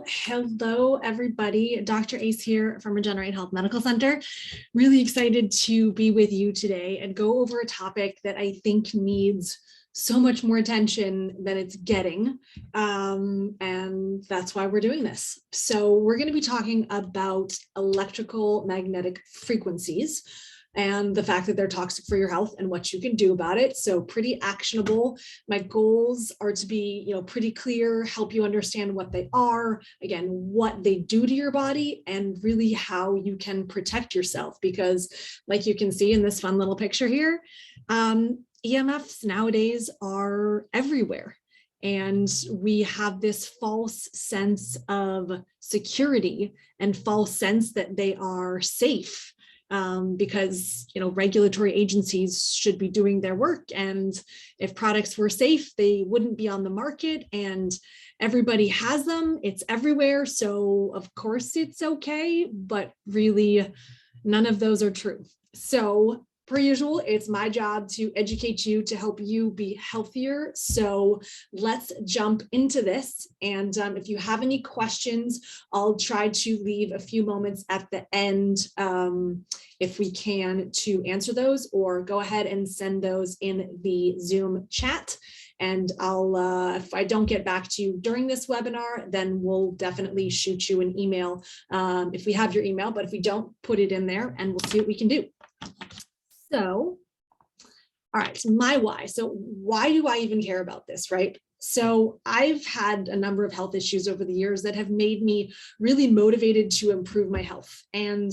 Hello, everybody. Dr. Ace here from Regenerate Health Medical Center. Really excited to be with you today and go over a topic that I think needs so much more attention than it's getting. And that's why we're doing this. So we're going to be talking about electrical magnetic frequencies and the fact that they're toxic for your health and what you can do about it. So pretty actionable. My goals are to be, pretty clear, help you understand what they are, again, what they do to your body, and really how you can protect yourself. Because like you can see in this fun little picture here, EMFs nowadays are everywhere. And we have this false sense of security and false sense that they are safe. Because regulatory agencies should be doing their work, and if products were safe, they wouldn't be on the market, and everybody has them. It's everywhere, so of course it's okay, but really none of those are true. So per usual, it's my job to educate you, to help you be healthier. So let's jump into this. And if you have any questions, I'll try to leave a few moments at the end, if we can, to answer those, or go ahead and send those in the Zoom chat. And I'll, if I don't get back to you during this webinar, then we'll definitely shoot you an email if we have your email, but if we don't, put it in there and we'll see what we can do. So, all right, my why. So why do I even care about this, right? So I've had a number of health issues over the years that have made me really motivated to improve my health. And,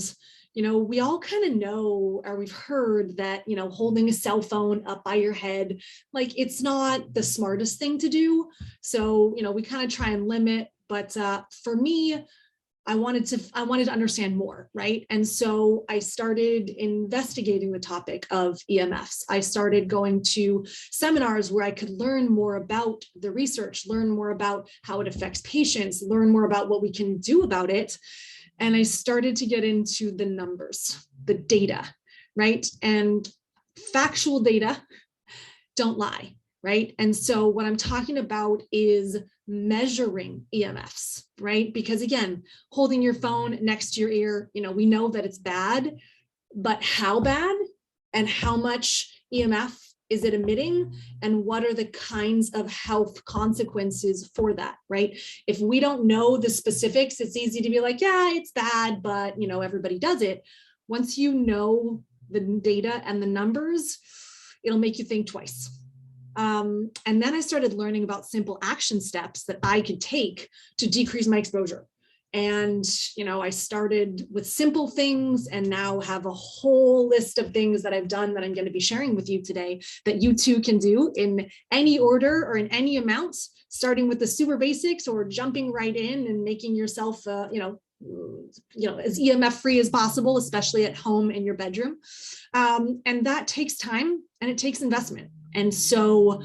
we all kind of know, or we've heard that, holding a cell phone up by your head, like it's not the smartest thing to do. So, we kind of try and limit, but for me, I wanted to understand more, right? And so I started investigating the topic of EMFs. I started going to seminars where I could learn more about the research, learn more about how it affects patients, learn more about what we can do about it. And I started to get into the numbers, the data, right? And factual data don't lie, right? And so what I'm talking about is measuring EMFs, right? Because again, holding your phone next to your ear, we know that it's bad, but how bad and how much EMF is it emitting, and what are the kinds of health consequences for that, right? If we don't know the specifics, it's easy to be like, yeah, it's bad, but everybody does it. Once you know the data and the numbers, it'll make you think twice. And then I started learning about simple action steps that I could take to decrease my exposure. And, I started with simple things and now have a whole list of things that I've done that I'm going to be sharing with you today that you too can do in any order or in any amounts, starting with the super basics or jumping right in and making yourself, as EMF free as possible, especially at home in your bedroom. And that takes time and it takes investment. And so,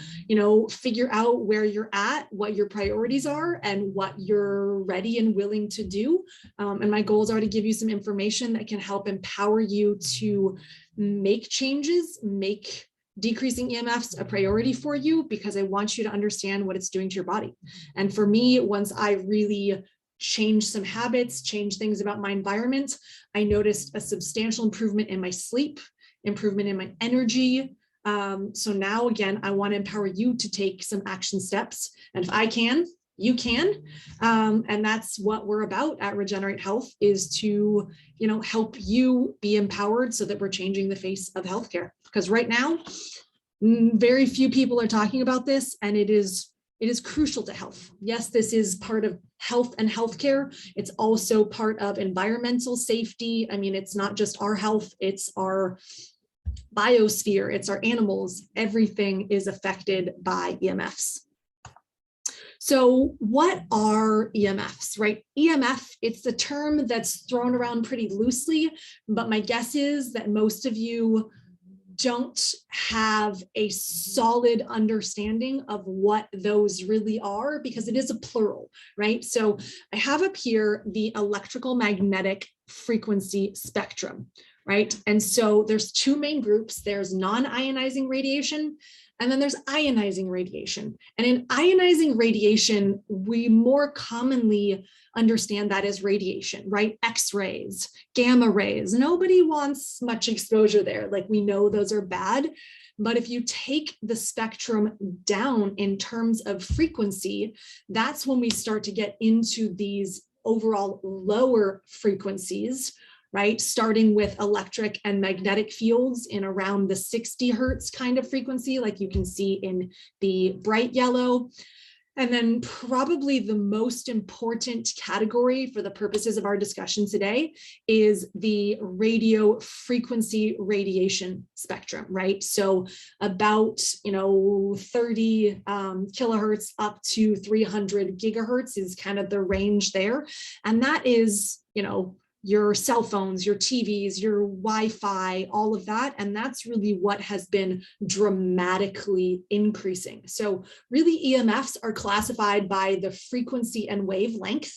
figure out where you're at, what your priorities are, and what you're ready and willing to do. And my goals are to give you some information that can help empower you to make changes, make decreasing EMFs a priority for you, because I want you to understand what it's doing to your body. And for me, once I really change some habits, change things about my environment, I noticed a substantial improvement in my sleep, improvement in my energy. So now, again, I want to empower you to take some action steps. And if I can, you can. And that's what we're about at Regenerate Health, is to, help you be empowered so that we're changing the face of healthcare. Because right now, very few people are talking about this, and it is crucial to health. Yes, this is part of health and healthcare. It's also part of environmental safety. I mean, it's not just our health, it's our biosphere, it's our animals. Everything is affected by EMFs. So what are EMFs, right? EMF, it's the term that's thrown around pretty loosely, but my guess is that most of you don't have a solid understanding of what those really are, because it is a plural, right? So I have up here the electrical magnetic frequency spectrum, right? And so there's two main groups. There's non-ionizing radiation, and then there's ionizing radiation. And in ionizing radiation, we more commonly understand that as radiation, right? X-rays, gamma rays. Nobody wants much exposure there. Like, we know those are bad. But if you take the spectrum down in terms of frequency, that's when we start to get into these overall lower frequencies, right? Starting with electric and magnetic fields in around the 60 hertz kind of frequency, like you can see in the bright yellow. And then probably the most important category for the purposes of our discussion today is the radio frequency radiation spectrum, right? So about, 30 kilohertz up to 300 gigahertz is kind of the range there. And that is, your cell phones, your TVs, your Wi-Fi, all of that. And that's really what has been dramatically increasing. So really EMFs are classified by the frequency and wavelength,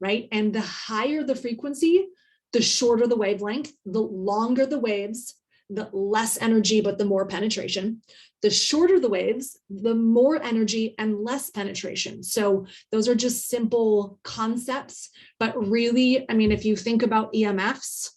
right? And the higher the frequency, the shorter the wavelength, the longer the waves, the less energy, but the more penetration. The shorter the waves, the more energy and less penetration. So those are just simple concepts, but really, if you think about EMFs,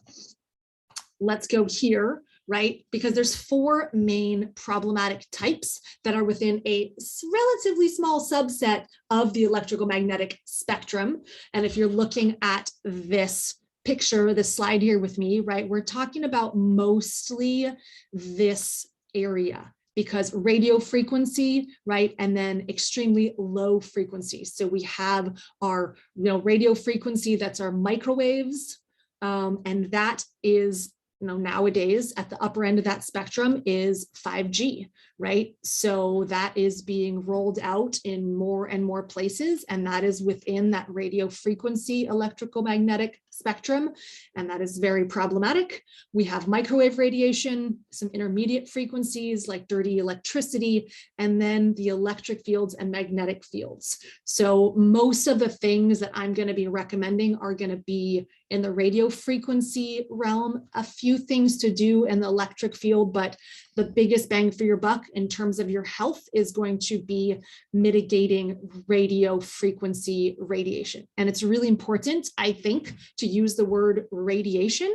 let's go here, right? Because there's four main problematic types that are within a relatively small subset of the electrical magnetic spectrum. And if you're looking at this picture, this slide here with me, right, we're talking about mostly this area, because radio frequency, right, and then extremely low frequency. So we have our, radio frequency, that's our microwaves, and that is, nowadays at the upper end of that spectrum is 5G, right? So that is being rolled out in more and more places, and that is within that radio frequency electrical magnetic spectrum, and that is very problematic. We have microwave radiation, some intermediate frequencies like dirty electricity, and then the electric fields and magnetic fields. So most of the things that I'm going to be recommending are going to be in the radio frequency realm. A few things to do in the electric field, but the biggest bang for your buck in terms of your health is going to be mitigating radio frequency radiation. And it's really important, I think, to use the word radiation,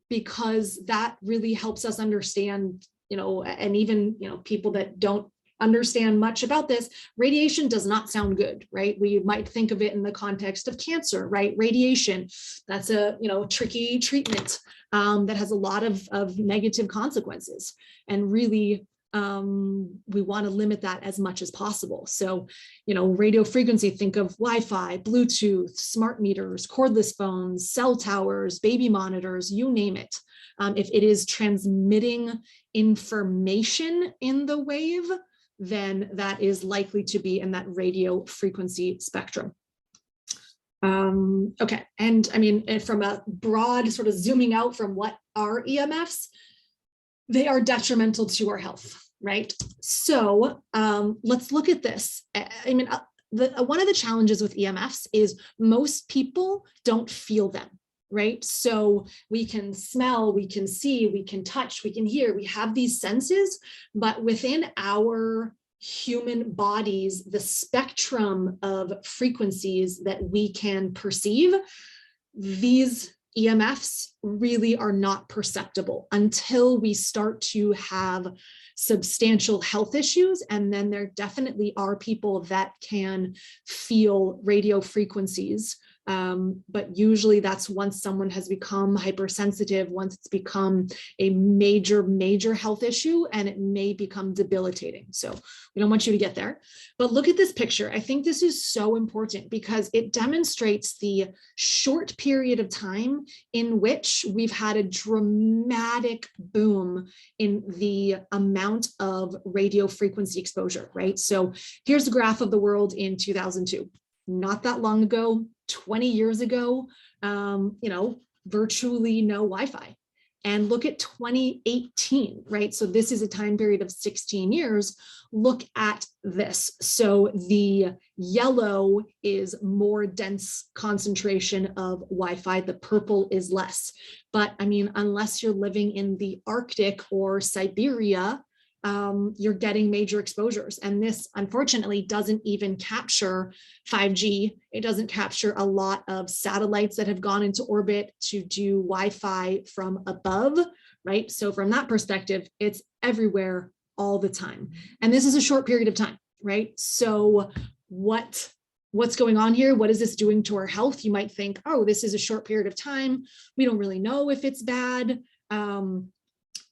because that really helps us understand, and even, people that don't understand much about this, radiation does not sound good, right? We might think of it in the context of cancer, right? Radiation, that's a, tricky treatment that has a lot of negative consequences. And really, we want to limit that as much as possible. So, radio frequency, think of Wi-Fi, Bluetooth, smart meters, cordless phones, cell towers, baby monitors, you name it. If it is transmitting information in the wave, then that is likely to be in that radio frequency spectrum. Okay, and from a broad sort of zooming out from what are EMFs, they are detrimental to our health, right? So let's look at this. One of the challenges with EMFs is most people don't feel them, right? So we can smell, we can see, we can touch, we can hear, we have these senses, but within our human bodies, the spectrum of frequencies that we can perceive, these EMFs really are not perceptible until we start to have substantial health issues. And then there definitely are people that can feel radio frequencies. But usually that's once someone has become hypersensitive, once it's become a major health issue, and it may become debilitating. So we don't want you to get there. But look at this picture. I think this is so important because it demonstrates the short period of time in which we've had a dramatic boom in the amount of radio frequency exposure, right? So here's a graph of the world in 2002. Not that long ago, 20 years ago, virtually no Wi-Fi. and look at 2018, right? So this is a time period of 16 years. Look at this. So the yellow is more dense concentration of Wi-Fi. The purple is less. But I mean, unless you're living in the Arctic or Siberia, you're getting major exposures. And this, unfortunately, doesn't even capture 5G. It doesn't capture a lot of satellites that have gone into orbit to do Wi-Fi from above, right? So from that perspective, it's everywhere all the time. And this is a short period of time, right? So what's going on here? What is this doing to our health? You might think, oh, this is a short period of time. We don't really know if it's bad.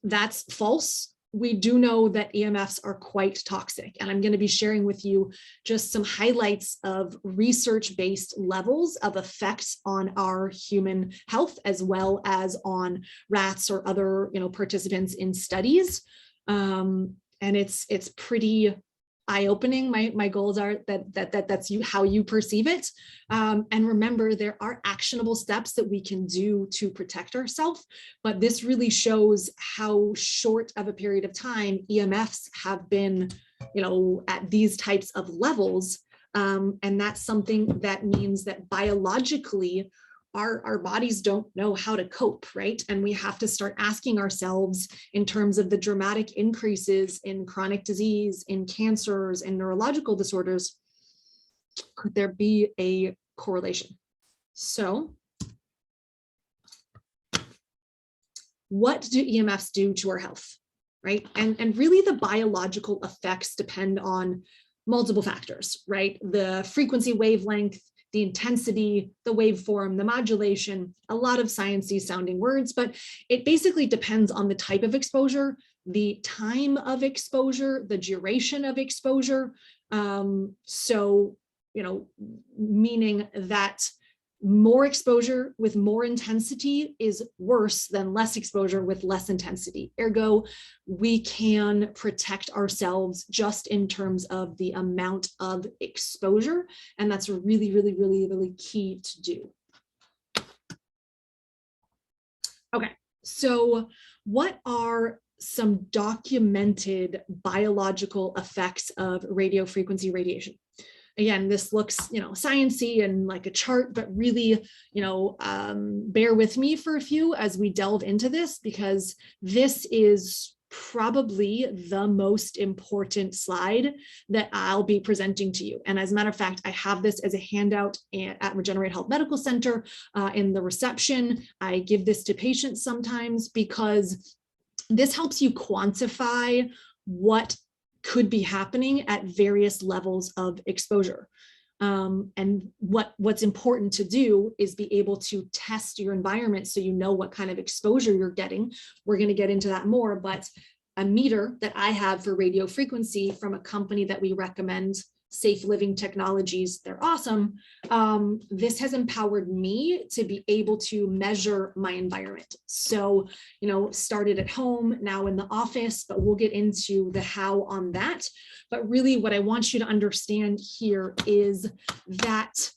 That's false. We do know that EMFs are quite toxic, and I'm going to be sharing with you just some highlights of research-based levels of effects on our human health, as well as on rats or other, participants in studies. And it's pretty eye-opening. My goals are that's how you perceive it. And remember, there are actionable steps that we can do to protect ourselves, but this really shows how short of a period of time EMFs have been, at these types of levels. And that's something that means that biologically, our bodies don't know how to cope, right? And we have to start asking ourselves, in terms of the dramatic increases in chronic disease, in cancers, and neurological disorders, could there be a correlation? So what do EMFs do to our health, right? And really the biological effects depend on multiple factors, right? The frequency wavelength, the intensity, the waveform, the modulation, a lot of sciencey sounding words, but it basically depends on the type of exposure, the time of exposure, the duration of exposure. So, meaning that more exposure with more intensity is worse than less exposure with less intensity. Ergo, we can protect ourselves just in terms of the amount of exposure. And that's really, really, really, really key to do. Okay, so what are some documented biological effects of radio frequency radiation? Again, this looks, sciencey and like a chart, but really, bear with me for a few as we delve into this, because this is probably the most important slide that I'll be presenting to you. And as a matter of fact, I have this as a handout at Regenerate Health Medical Center in the reception. I give this to patients sometimes because this helps you quantify what could be happening at various levels of exposure. And what's important to do is be able to test your environment so you know what kind of exposure you're getting. We're going to get into that more, but a meter that I have for radio frequency from a company that we recommend, Safe Living Technologies, they're awesome. This has empowered me to be able to measure my environment. So, started at home, now in the office, but we'll get into the how on that. But really what I want you to understand here is that,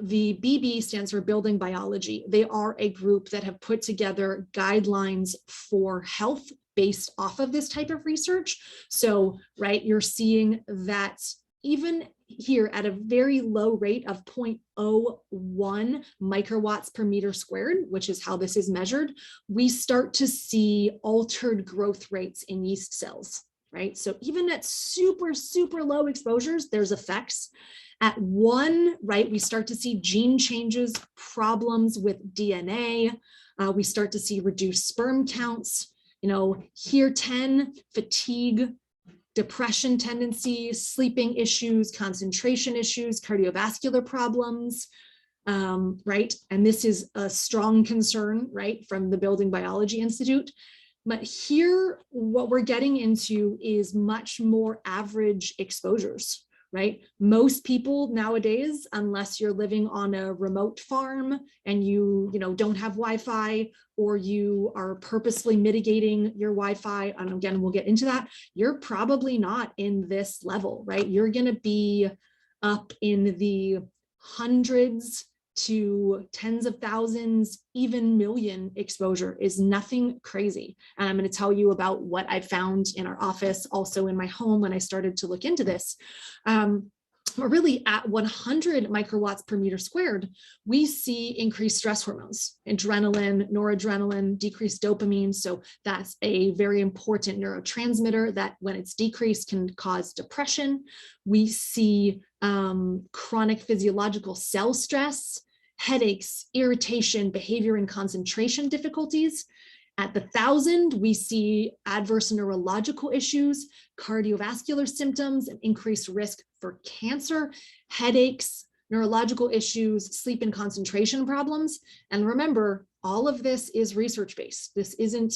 the BB stands for Building Biology. They are a group that have put together guidelines for health based off of this type of research. So, right, you're seeing that even here at a very low rate of 0.01 microwatts per meter squared, which is how this is measured, we start to see altered growth rates in yeast cells, right? So even at super, super low exposures, there's effects. At 1, right, we start to see gene changes, problems with DNA. We start to see reduced sperm counts. Here 10, fatigue, depression tendencies, sleeping issues, concentration issues, cardiovascular problems, right? And this is a strong concern, right, from the Building Biology Institute. But here, what we're getting into is much more average exposures, right? Most people nowadays, unless you're living on a remote farm and you don't have Wi-Fi, or you are purposely mitigating your Wi-Fi, and again, we'll get into that, you're probably not in this level, right? You're going to be up in the hundreds to tens of thousands, even million exposure is nothing crazy. And I'm going to tell you about what I found in our office, also in my home when I started to look into this. But really at 100 microwatts per meter squared, we see increased stress hormones, adrenaline, noradrenaline, decreased dopamine. So that's a very important neurotransmitter that when it's decreased can cause depression. We see chronic physiological cell stress, headaches, irritation, behavior and concentration difficulties. At the 1,000, we see adverse neurological issues, cardiovascular symptoms, and increased risk for cancer, headaches, neurological issues, sleep and concentration problems. And remember, all of this is research-based. This isn't,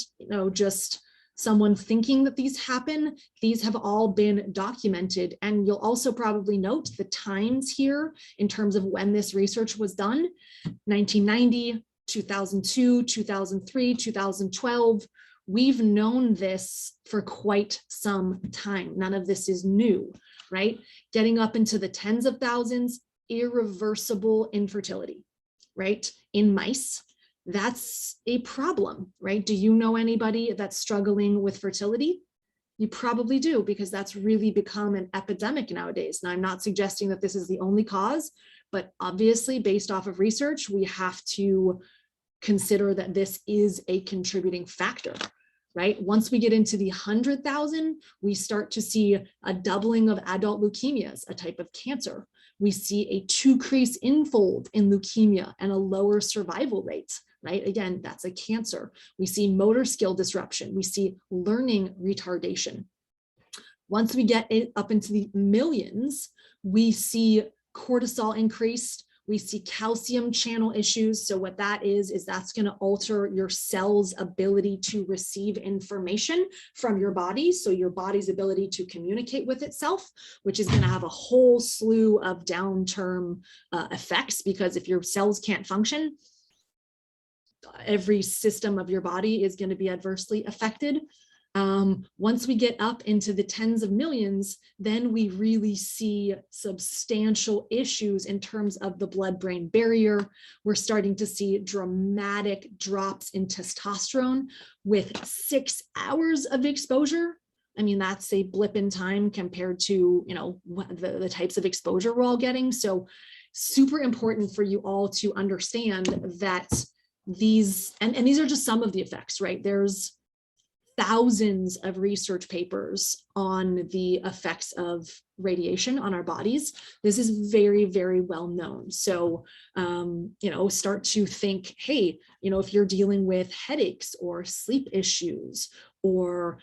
just someone thinking that these happen. These have all been documented. And you'll also probably note the times here in terms of when this research was done: 1990, 2002, 2003, 2012. We've known this for quite some time. None of this is new, right? Getting up into the tens of thousands, irreversible infertility, right? In mice, that's a problem, right? Do you know anybody that's struggling with fertility? You probably do, because that's really become an epidemic nowadays. Now, I'm not suggesting that this is the only cause, but obviously based off of research, we have to consider that this is a contributing factor, right? Once we get into the 100,000, we start to see a doubling of adult leukemias, a type of cancer. We see a 2-increase infold in leukemia and a lower survival rate, right? Again, that's a cancer. We see motor skill disruption. We see learning retardation. Once we get it up into the millions, we see cortisol increased. We see calcium channel issues. So what that is that's going to alter your cell's ability to receive information from your body. So your body's ability to communicate with itself, which is going to have a whole slew of down-term effects, because if your cells can't function, every system of your body is going to be adversely affected. Once we get up into the tens of millions, then we really see substantial issues in terms of the blood-brain barrier. We're starting to see dramatic drops in testosterone with 6 hours of exposure. I mean, that's a blip in time compared to, the types of exposure we're all getting. So super important for you all to understand that these, and these are just some of the effects, right? There's thousands of research papers on the effects of radiation on our bodies. This is very, very well known. So, start to think, hey, if you're dealing with headaches or sleep issues or,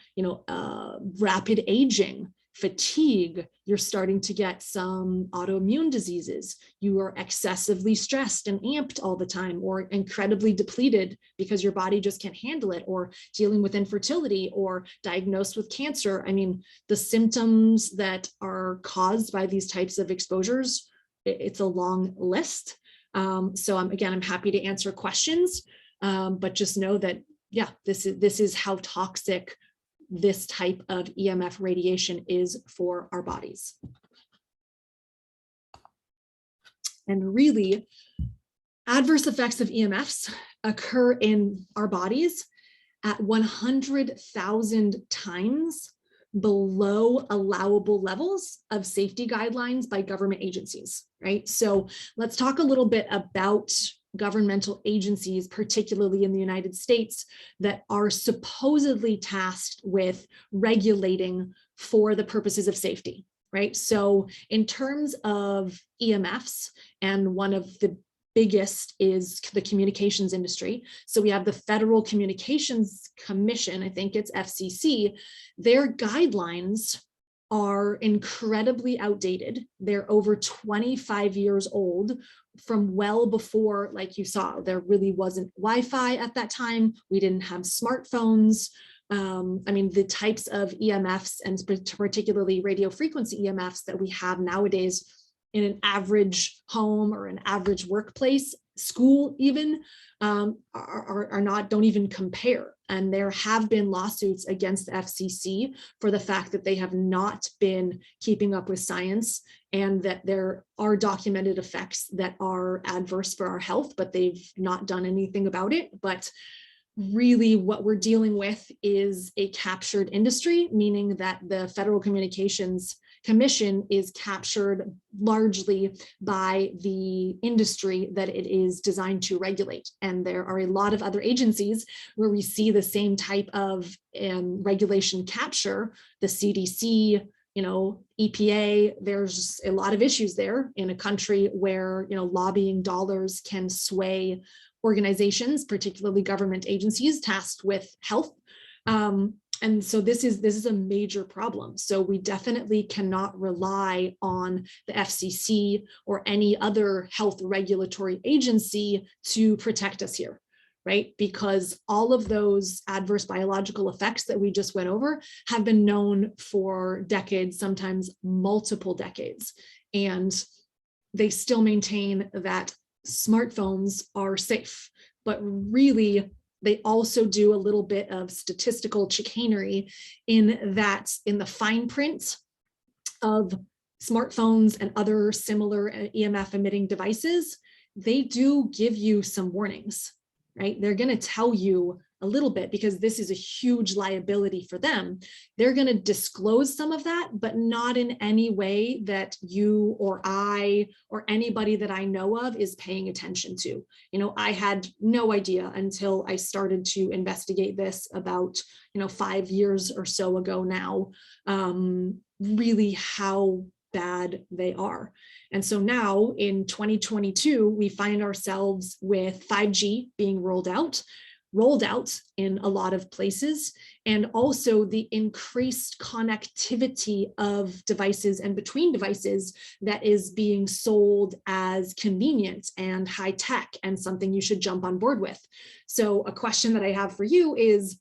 rapid aging, fatigue, you're starting to get some autoimmune diseases, you are excessively stressed and amped all the time, or incredibly depleted because your body just can't handle it, or dealing with infertility or diagnosed with cancer. I mean, the symptoms that are caused by these types of exposures, it's a long list. So I'm happy to answer questions, but just know that, yeah, this is how toxic this type of EMF radiation is for our bodies. And really, adverse effects of EMFs occur in our bodies at 100,000 times below allowable levels of safety guidelines by government agencies, right? So let's talk a little bit about governmental agencies, particularly in the United States, that are supposedly tasked with regulating for the purposes of safety, right? So in terms of EMFs, and one of the biggest is the communications industry. So we have the Federal Communications Commission, I think it's FCC. Their guidelines are incredibly outdated. They're over 25 years old, from well before, like you saw, there really wasn't Wi-Fi at that time. We didn't have smartphones. I mean, the types of EMFs, and particularly radio frequency EMFs that we have nowadays, in an average home or an average workplace, school even, don't even compare. And there have been lawsuits against the FCC for the fact that they have not been keeping up with science, and that there are documented effects that are adverse for our health, but they've not done anything about it. But really what we're dealing with is a captured industry, meaning that the Federal Communications Commission is captured largely by the industry that it is designed to regulate. And there are a lot of other agencies where we see the same type of regulation capture, the CDC, EPA. There's a lot of issues there in a country where, lobbying dollars can sway organizations, particularly government agencies tasked with health. And so this is a major problem. So we definitely cannot rely on the FCC or any other health regulatory agency to protect us here, right? Because all of those adverse biological effects that we just went over have been known for decades, sometimes multiple decades. And they still maintain that smartphones are safe, but really they also do a little bit of statistical chicanery in the fine print of smartphones and other similar EMF emitting devices. They do give you some warnings, right? They're going to tell you a little bit, because this is a huge liability for them. They're going to disclose some of that, but not in any way that you or I or anybody that I know of is paying attention to. I had no idea until I started to investigate this about 5 years or so ago now, really how bad they are. And so now in 2022, we find ourselves with 5G being rolled out in a lot of places, and also the increased connectivity of devices and between devices that is being sold as convenient and high tech and something you should jump on board with. So a question that I have for you is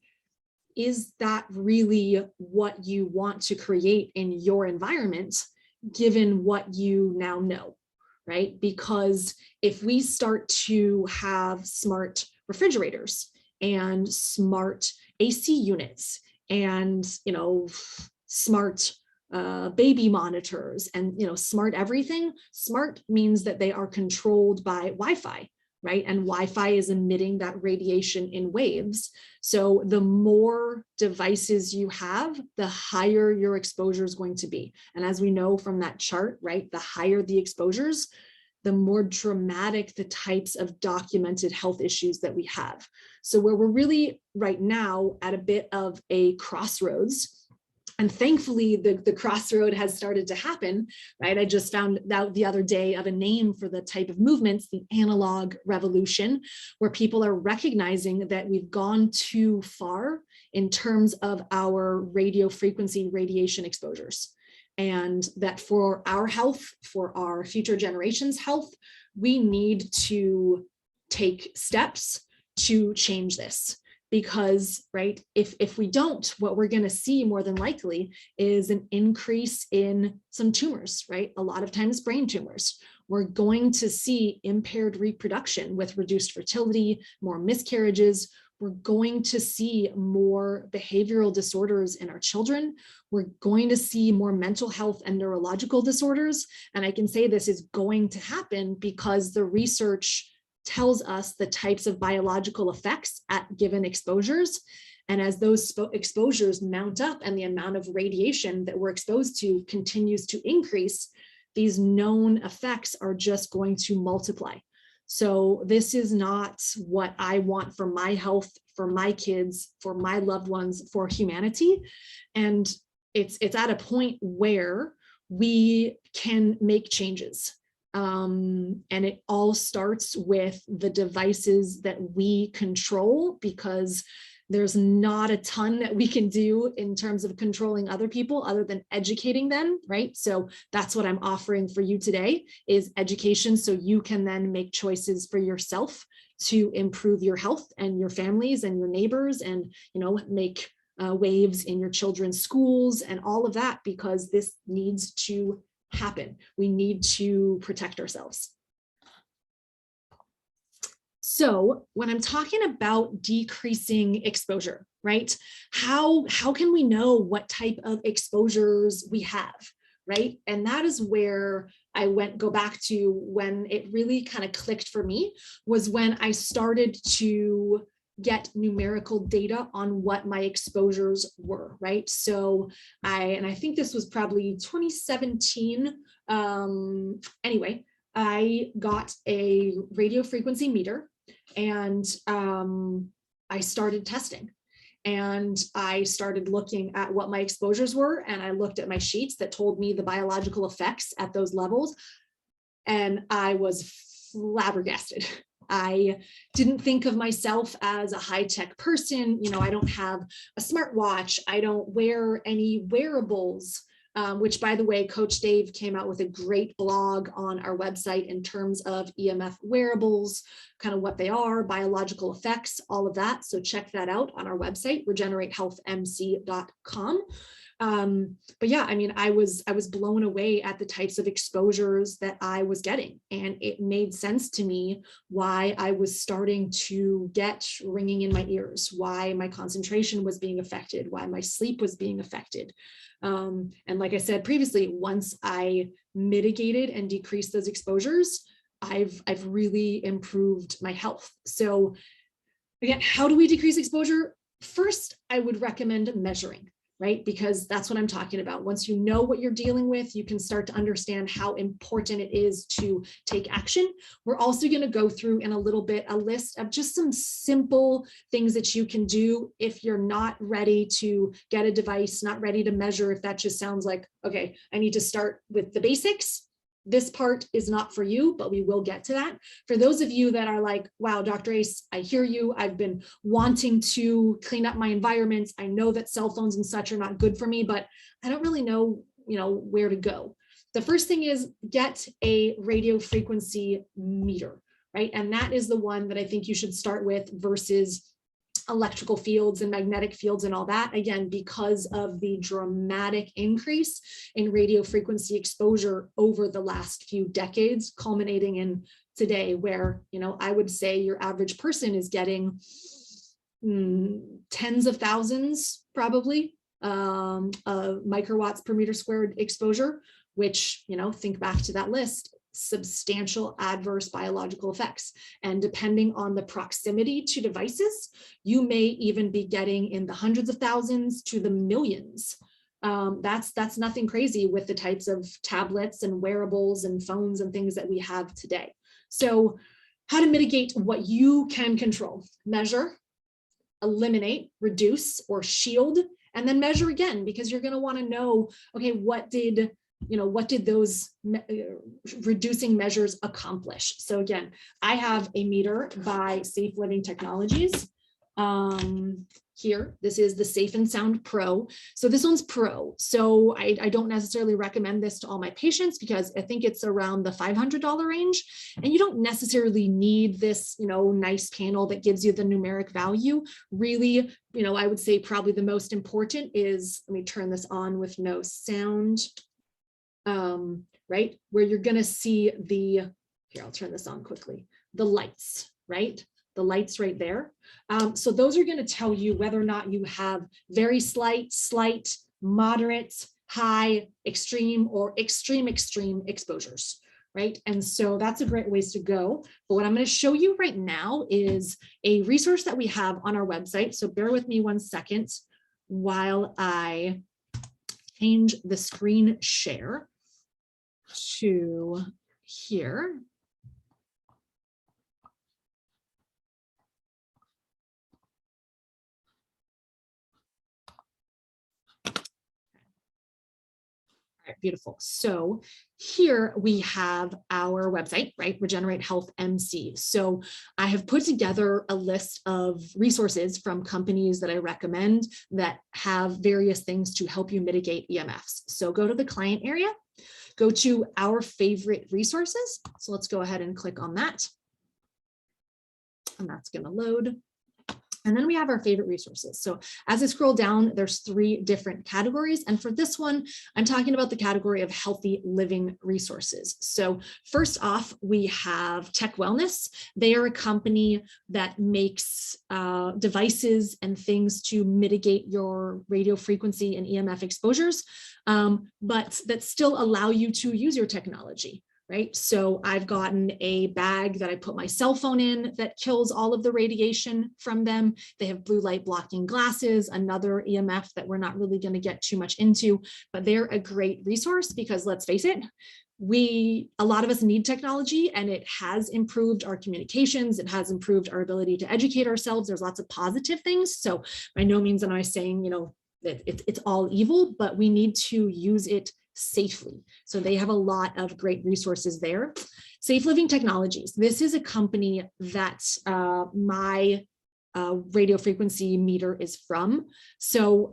that really what you want to create in your environment, given what you now know, right? Because if we start to have smart refrigerators and smart AC units and, smart baby monitors and, smart everything, smart means that they are controlled by Wi-Fi, right? And Wi-Fi is emitting that radiation in waves. So the more devices you have, the higher your exposure is going to be. And as we know from that chart, right, the higher the exposures, the more dramatic the types of documented health issues that we have. So where we're really right now at a bit of a crossroads, and thankfully the crossroad has started to happen, right? I just found out the other day of a name for the type of movements, the analog revolution, where people are recognizing that we've gone too far in terms of our radio frequency radiation exposures. And that for our health, for our future generations' health, we need to take steps to change this. Because, right, if we don't, what we're going to see more than likely is an increase in some tumors, right? A lot of times brain tumors. We're going to see impaired reproduction with reduced fertility, more miscarriages. We're going to see more behavioral disorders in our children. We're going to see more mental health and neurological disorders. And I can say this is going to happen because the research tells us the types of biological effects at given exposures. And as those exposures mount up and the amount of radiation that we're exposed to continues to increase, these known effects are just going to multiply. So this is not what I want for my health, for my kids, for my loved ones, for humanity. And it's at a point where we can make changes. And it all starts with the devices that we control, because there's not a ton that we can do in terms of controlling other people other than educating them, right? So that's what I'm offering for you today is education, so you can then make choices for yourself to improve your health and your families and your neighbors, and make waves in your children's schools and all of that, because this needs to happen. We need to protect ourselves. So when I'm talking about decreasing exposure, right? How can we know what type of exposures we have, right? And that is where I go back to when it really kind of clicked for me, was when I started to get numerical data on what my exposures were, right? So I think this was probably 2017. Anyway, I got a radio frequency meter, and I started testing. And I started looking at what my exposures were, and I looked at my sheets that told me the biological effects at those levels, and I was flabbergasted. I didn't think of myself as a high-tech person. You know, I don't have a smartwatch. I don't wear any wearables. Which, by the way, Coach Dave came out with a great blog on our website in terms of EMF wearables, kind of what they are, biological effects, all of that. So check that out on our website, regeneratehealthmc.com. But yeah, I mean, I was blown away at the types of exposures that I was getting, and it made sense to me why I was starting to get ringing in my ears, why my concentration was being affected, why my sleep was being affected. And like I said previously, once I mitigated and decreased those exposures, I've really improved my health. So again, how do we decrease exposure? First, I would recommend measuring, right? Because that's what I'm talking about. Once you know what you're dealing with, you can start to understand how important it is to take action. We're also going to go through in a little bit a list of just some simple things that you can do if you're not ready to get a device, not ready to measure, if that just sounds like, okay, I need to start with the basics. This part is not for you, but we will get to that. For those of you that are like, wow, Dr. Ace, I hear you. I've been wanting to clean up my environments. I know that cell phones and such are not good for me, but I don't really know, where to go. The first thing is get a radio frequency meter, right? And that is the one that I think you should start with versus electrical fields and magnetic fields and all that, again, because of the dramatic increase in radio frequency exposure over the last few decades, culminating in today, where, I would say your average person is getting tens of thousands, probably, of microwatts per meter squared exposure, which, think back to that list, substantial adverse biological effects. And depending on the proximity to devices, you may even be getting in the hundreds of thousands to the millions. That's nothing crazy with the types of tablets and wearables and phones and things that we have today. So how to mitigate what you can control: measure, eliminate, reduce, or shield, and then measure again, because you're going to want to know, okay, what did those reducing measures accomplish? So again, I have a meter by Safe Living Technologies. Here, this is the Safe and Sound Pro. So this one's Pro. So I don't necessarily recommend this to all my patients, because I think it's around the $500 range. And you don't necessarily need this, nice panel that gives you the numeric value. Really, I would say probably the most important is, let me turn this on with no sound. Right, where you're going to see here, I'll turn this on quickly, the lights, right? The lights right there. So those are going to tell you whether or not you have very slight, moderate, high, extreme, or extreme exposures, right? And so that's a great ways to go. But what I'm going to show you right now is a resource that we have on our website. So bear with me 1 second while I change the screen share to here. All right, beautiful. So here we have our website, right? Regenerate Health MC. So I have put together a list of resources from companies that I recommend that have various things to help you mitigate EMFs. So go to the client area, go to our favorite resources. So let's go ahead and click on that. And that's going to load. And then we have our favorite resources. So as I scroll down, there's 3 different categories. And for this one, I'm talking about the category of healthy living resources. So first off, we have Tech Wellness. They are a company that makes devices and things to mitigate your radio frequency and EMF exposures, but that still allow you to use your technology. Right? So I've gotten a bag that I put my cell phone in that kills all of the radiation from them. They have blue light blocking glasses, another EMF that we're not really going to get too much into, but they're a great resource because let's face it, a lot of us need technology and it has improved our communications. It has improved our ability to educate ourselves. There's lots of positive things. So by no means am I saying, that it's all evil, but we need to use it safely. So they have a lot of great resources there. Safe Living Technologies. This is a company that my radio frequency meter is from. So,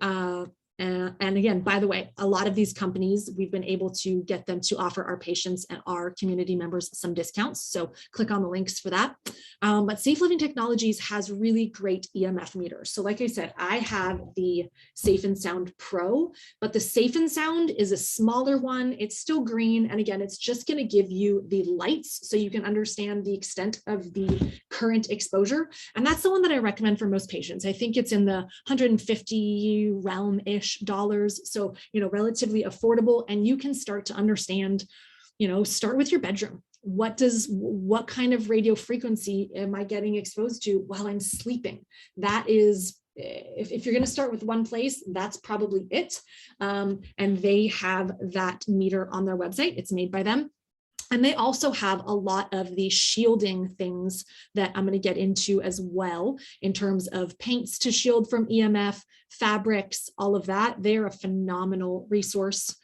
and again, by the way, a lot of these companies, we've been able to get them to offer our patients and our community members some discounts. So click on the links for that. But Safe Living Technologies has really great EMF meters. So like I said, I have the Safe and Sound Pro, but the Safe and Sound is a smaller one. It's still green. And again, it's just going to give you the lights so you can understand the extent of the current exposure. And that's the one that I recommend for most patients. I think it's in the $150 realm-ish dollars. So, relatively affordable, and you can start to understand, start with your bedroom. What kind of radio frequency am I getting exposed to while I'm sleeping? That is, if you're going to start with one place, that's probably it. And they have that meter on their website. It's made by them. And they also have a lot of the shielding things that I'm going to get into as well in terms of paints to shield from EMF, fabrics, all of that. They're a phenomenal resource.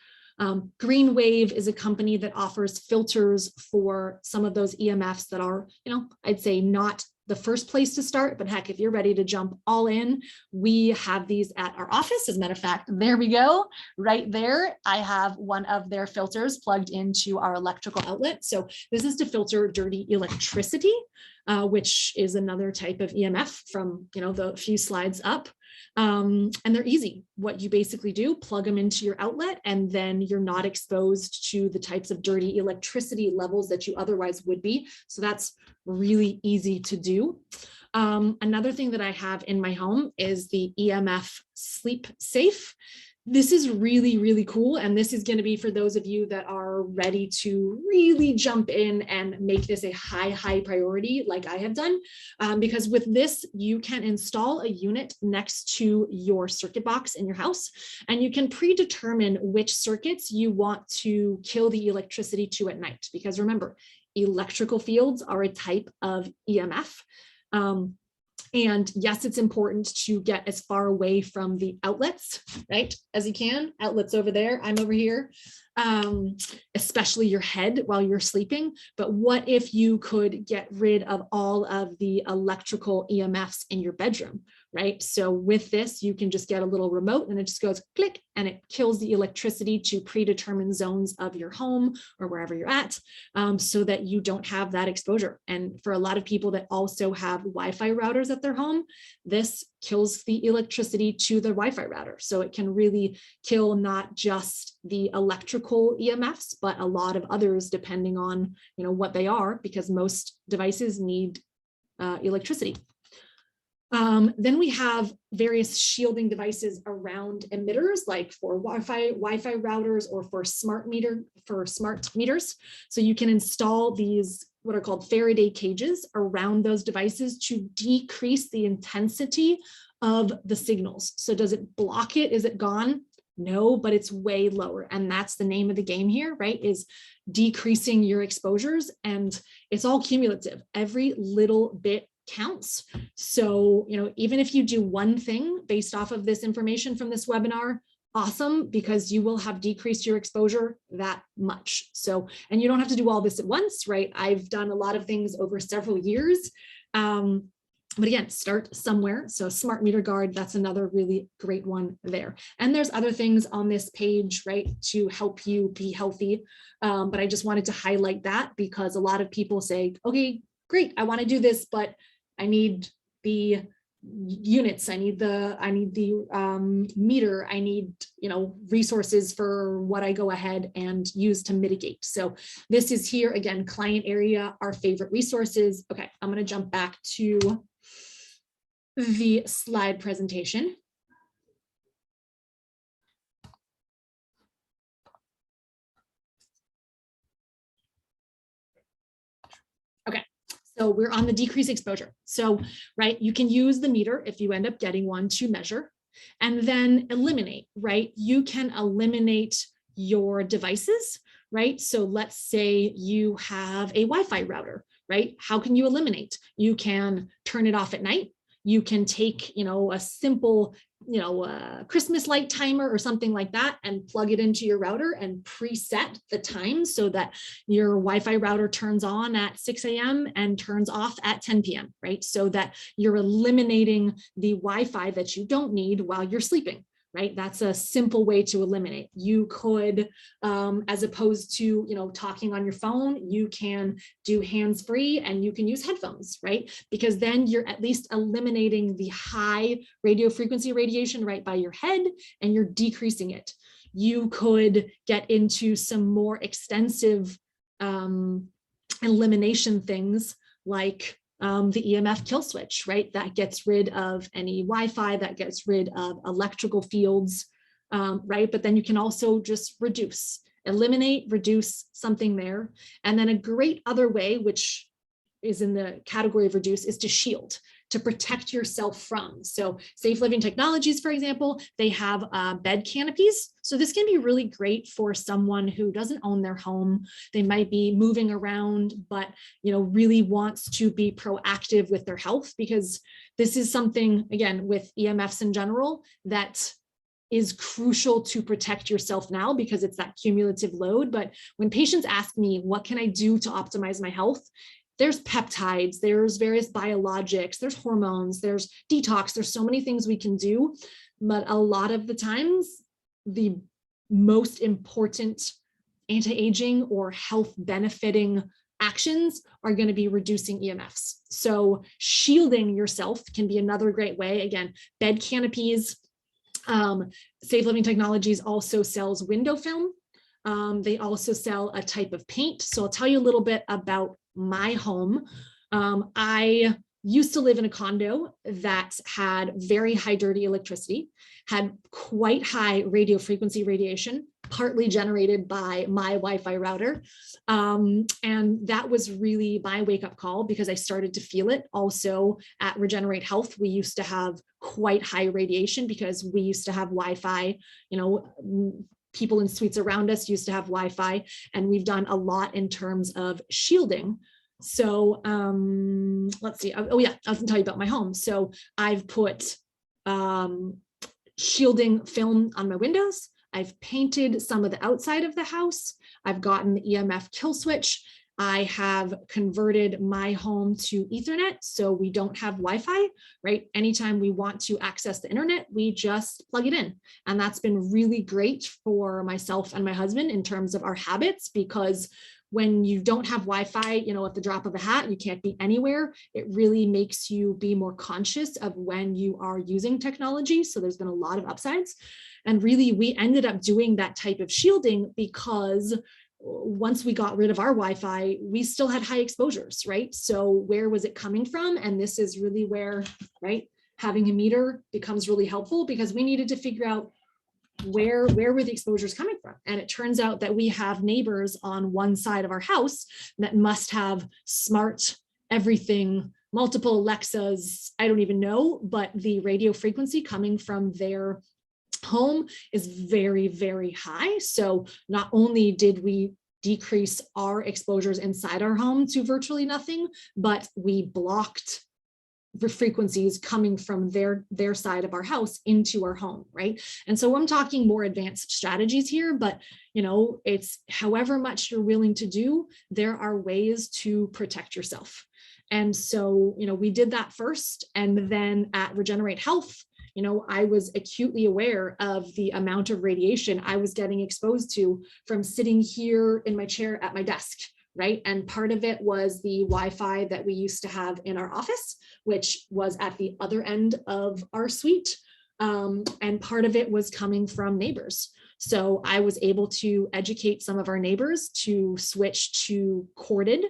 Green Wave is a company that offers filters for some of those EMFs that are, I'd say not the first place to start, but heck, if you're ready to jump all in, we have these at our office. As a matter of fact, there we go, right there. I have one of their filters plugged into our electrical outlet. So this is to filter dirty electricity, which is another type of EMF from, the few slides up. And they're easy. What you basically do, plug them into your outlet, and then you're not exposed to the types of dirty electricity levels that you otherwise would be. So that's really easy to do. Another thing that I have in my home is the EMF Sleep Safe. This is really, really cool. And this is going to be for those of you that are ready to really jump in and make this a high priority like I have done. Because with this, you can install a unit next to your circuit box in your house, and you can predetermine which circuits you want to kill the electricity to at night. Because remember, electrical fields are a type of EMF. And yes, it's important to get as far away from the outlets, right, as you can. Outlets over there, I'm over here, especially your head while you're sleeping. But what if you could get rid of all of the electrical EMFs in your bedroom, right? So with this, you can just get a little remote and it just goes click and it kills the electricity to predetermined zones of your home or wherever you're at, so that you don't have that exposure. And for a lot of people that also have Wi-Fi routers at their home, this kills the electricity to the Wi-Fi router. So it can really kill not just the electrical EMFs, but a lot of others depending on, what they are, because most devices need electricity. Then we have various shielding devices around emitters, like for Wi-Fi routers or for smart meters. So you can install these what are called Faraday cages around those devices to decrease the intensity of the signals. So does it block it? Is it gone? No, but it's way lower. And that's the name of the game here, right? Is decreasing your exposures. And it's all cumulative. Every little bit counts. So, even if you do one thing based off of this information from this webinar, awesome, because you will have decreased your exposure that much. So, and you don't have to do all this at once, right? I've done a lot of things over several years. But again, start somewhere. So Smart Meter Guard, that's another really great one there. And there's other things on this page, right, to help you be healthy. But I just wanted to highlight that because a lot of people say, okay, great, I want to do this, but I need the units, I need the meter, I need, resources for what I go ahead and use to mitigate. So this is here again, client area, our favorite resources. Okay, I'm going to jump back to the slide presentation. Okay, so we're on the decrease exposure. So, right, you can use the meter if you end up getting one to measure, and then eliminate, right? You can eliminate your devices, right? So let's say you have a Wi-Fi router, right? How can you eliminate? You can turn it off at night. You can take, a simple, Christmas light timer or something like that and plug it into your router and preset the time so that your Wi-Fi router turns on at 6 a.m. and turns off at 10 p.m., right? So that you're eliminating the Wi-Fi that you don't need while you're sleeping. Right? That's a simple way to eliminate. You could, as opposed to, talking on your phone, you can do hands-free and you can use headphones, right? Because then you're at least eliminating the high radio frequency radiation right by your head and you're decreasing it. You could get into some more extensive elimination things like the EMF kill switch, right? That gets rid of any Wi-Fi, that gets rid of electrical fields, right? But then you can also just eliminate, reduce something there. And then a great other way, which is in the category of reduce, is to shield, to protect yourself from. So Safe Living Technologies, for example, they have bed canopies. So this can be really great for someone who doesn't own their home. They might be moving around, but really wants to be proactive with their health, because this is something, again, with EMFs in general, that is crucial to protect yourself now because it's that cumulative load. But when patients ask me, what can I do to optimize my health? There's peptides, there's various biologics, there's hormones, there's detox, there's so many things we can do. But a lot of the times, the most important anti-aging or health benefiting actions are going to be reducing EMFs. So shielding yourself can be another great way. Again, bed canopies. Safe Living Technologies also sells window film. They also sell a type of paint. So I'll tell you a little bit about my home. I used to live in a condo that had very high dirty electricity, had quite high radio frequency radiation, partly generated by my Wi-Fi router. And that was really my wake-up call because I started to feel it. Also at Regenerate Health, we used to have quite high radiation because we used to have Wi-Fi, people in suites around us used to have Wi-Fi, and we've done a lot in terms of shielding. So let's see. Oh yeah, I was gonna tell you about my home. So I've put shielding film on my windows. I've painted some of the outside of the house. I've gotten the EMF kill switch. I have converted my home to Ethernet, so we don't have Wi-Fi, right? Anytime we want to access the internet, we just plug it in. And that's been really great for myself and my husband in terms of our habits, because when you don't have Wi-Fi, at the drop of a hat, you can't be anywhere. It really makes you be more conscious of when you are using technology. So there's been a lot of upsides. And really, we ended up doing that type of shielding because once we got rid of our Wi-Fi, we still had high exposures, right? So where was it coming from? And this is really where, right, having a meter becomes really helpful, because we needed to figure out where were the exposures coming from. And it turns out that we have neighbors on one side of our house that must have smart everything, multiple Alexas, I don't even know, but the radio frequency coming from their home is very, very high. So not only did we decrease our exposures inside our home to virtually nothing, but we blocked the frequencies coming from their side of our house into our home, right? And so I'm talking more advanced strategies here, but it's however much you're willing to do, there are ways to protect yourself. And so, we did that first. And then at Regenerate Health, I was acutely aware of the amount of radiation I was getting exposed to from sitting here in my chair at my desk, right? And part of it was the Wi-Fi that we used to have in our office, which was at the other end of our suite. And part of it was coming from neighbors. So I was able to educate some of our neighbors to switch to corded,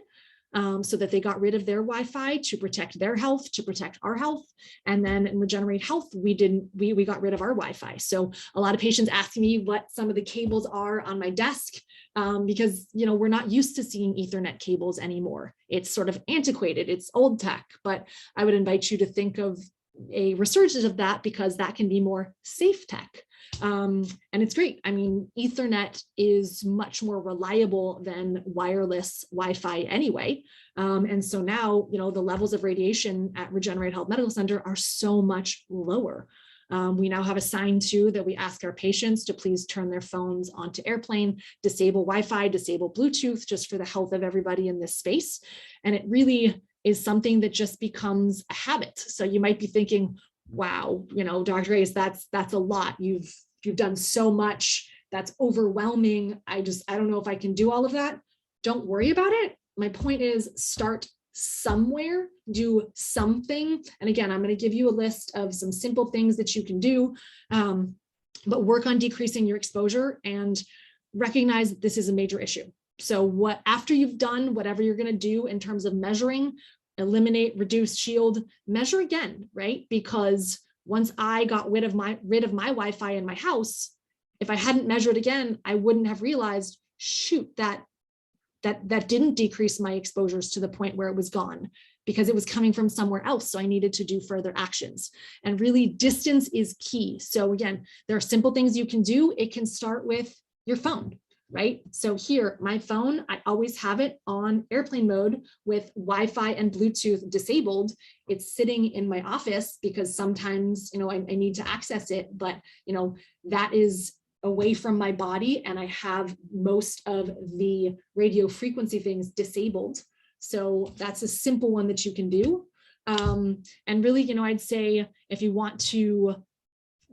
so that they got rid of their Wi-Fi to protect their health, to protect our health. And then in Regenerate Health, we got rid of our Wi-Fi. So a lot of patients ask me what some of the cables are on my desk, because we're not used to seeing Ethernet cables anymore. It's sort of antiquated, it's old tech, but I would invite you to think of a resurgence of that, because that can be more safe tech. And it's great. I mean, Ethernet is much more reliable than wireless Wi-Fi anyway. And so now, the levels of radiation at Regenerate Health Medical Center are so much lower. We now have a sign too that we ask our patients to please turn their phones onto airplane, disable Wi-Fi, disable Bluetooth, just for the health of everybody in this space. And it really is something that just becomes a habit. So you might be thinking, wow, Dr. Ace, that's a lot. You've done so much. That's overwhelming. I don't know if I can do all of that. Don't worry about it. My point is, start somewhere, do something. And again, I'm going to give you a list of some simple things that you can do, but work on decreasing your exposure and recognize that this is a major issue. So after you've done whatever you're going to do in terms of measuring, eliminate, reduce, shield, measure again, right? Because once I got rid of my Wi-Fi in my house, if I hadn't measured again, I wouldn't have realized, shoot, that didn't decrease my exposures to the point where it was gone, because it was coming from somewhere else. So I needed to do further actions. And really, distance is key. So again, there are simple things you can do. It can start with your phone, right? So here, my phone, I always have it on airplane mode with Wi-Fi and Bluetooth disabled. It's sitting in my office because sometimes, I need to access it, but, that is away from my body, and I have most of the radio frequency things disabled. So that's a simple one that you can do. And really, I'd say if you want to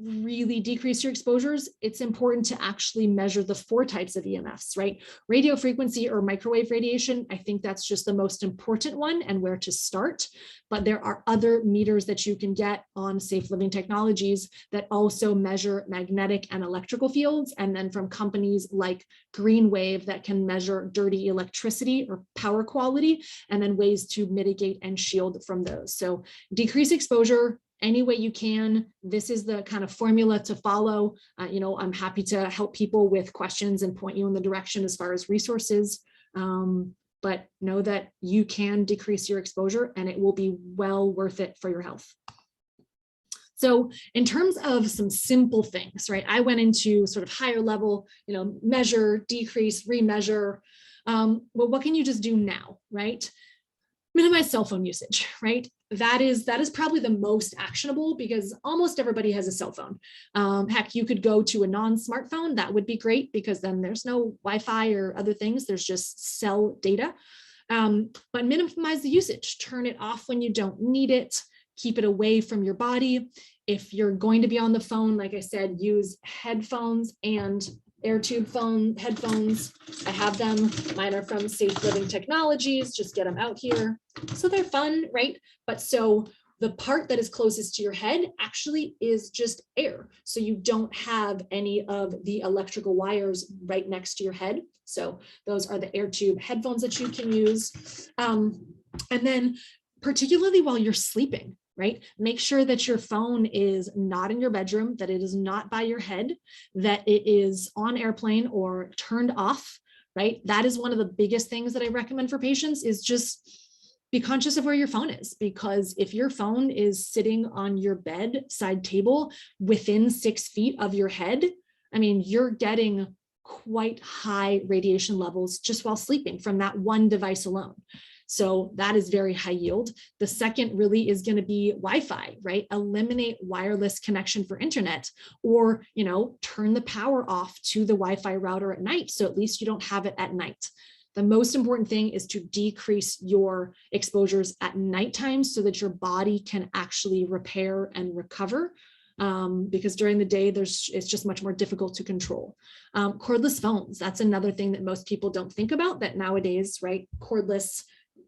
really decrease your exposures, it's important to actually measure the 4 types of EMFs, right? Radio frequency or microwave radiation, I think that's just the most important one and where to start. But there are other meters that you can get on Safe Living Technologies that also measure magnetic and electrical fields, and then from companies like Greenwave that can measure dirty electricity or power quality, and then ways to mitigate and shield from those. So decrease exposure any way you can. This is the kind of formula to follow. I'm happy to help people with questions and point you in the direction as far as resources. But know that you can decrease your exposure and it will be well worth it for your health. So in terms of some simple things, right? I went into sort of higher level, measure, decrease, remeasure. Well, what can you just do now, right? Minimize cell phone usage, right? That is probably the most actionable, because almost everybody has a cell phone. Heck, you could go to a non-smartphone. That would be great, because then there's no Wi-Fi or other things. There's just cell data. But minimize the usage. Turn it off when you don't need it. Keep it away from your body. If you're going to be on the phone, like I said, use headphones and air tube headphones. I have them. Mine are from Safe Living Technologies. Just get them out here. So they're fun, right? But so the part that is closest to your head actually is just air. So you don't have any of the electrical wires right next to your head. So those are the air tube headphones that you can use. And then particularly while you're sleeping, right? Make sure that your phone is not in your bedroom, that it is not by your head, that it is on airplane or turned off, right? That is one of the biggest things that I recommend for patients, is just be conscious of where your phone is, because if your phone is sitting on your bedside table within 6 feet of your head, I mean, you're getting quite high radiation levels just while sleeping from that one device alone. So that is very high yield. The second really is going to be Wi-Fi, right? Eliminate wireless connection for internet, or, turn the power off to the Wi-Fi router at night. So at least you don't have it at night. The most important thing is to decrease your exposures at nighttime so that your body can actually repair and recover. because during the day, it's just much more difficult to control. Cordless phones, that's another thing that most people don't think about, that nowadays, right, cordless,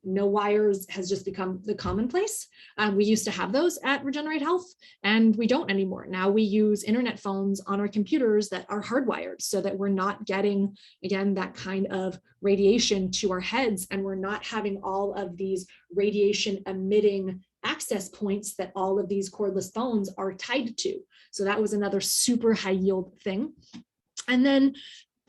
no wires has just become the commonplace. We used to have those at Regenerate Health, and we don't anymore. Now we use internet phones on our computers that are hardwired so that we're not getting, again, that kind of radiation to our heads, and we're not having all of these radiation emitting access points that all of these cordless phones are tied to. So that was another super high yield thing. And then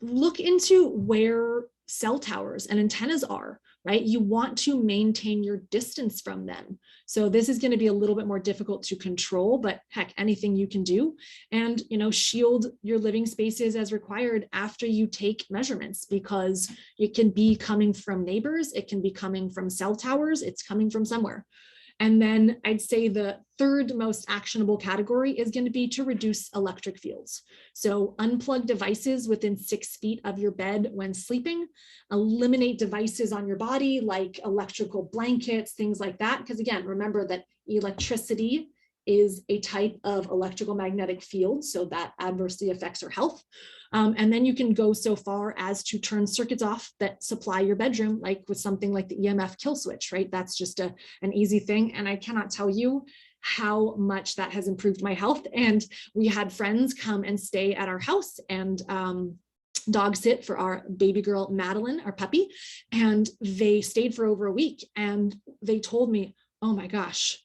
look into where cell towers and antennas are, right? You want to maintain your distance from them. So this is going to be a little bit more difficult to control, but heck, anything you can do. And, shield your living spaces as required after you take measurements, because it can be coming from neighbors, it can be coming from cell towers, it's coming from somewhere. And then I'd say the third most actionable category is going to be to reduce electric fields. So unplug devices within 6 feet of your bed when sleeping, eliminate devices on your body like electrical blankets, things like that. Because again, remember that electricity is a type of electrical magnetic field, so that adversely affects our health. And then you can go so far as to turn circuits off that supply your bedroom, like with something like the EMF kill switch, right? That's just an easy thing. And I cannot tell you how much that has improved my health. And we had friends come and stay at our house and dog sit for our baby girl, Madeline, our puppy. And they stayed for over a week. And they told me, oh my gosh,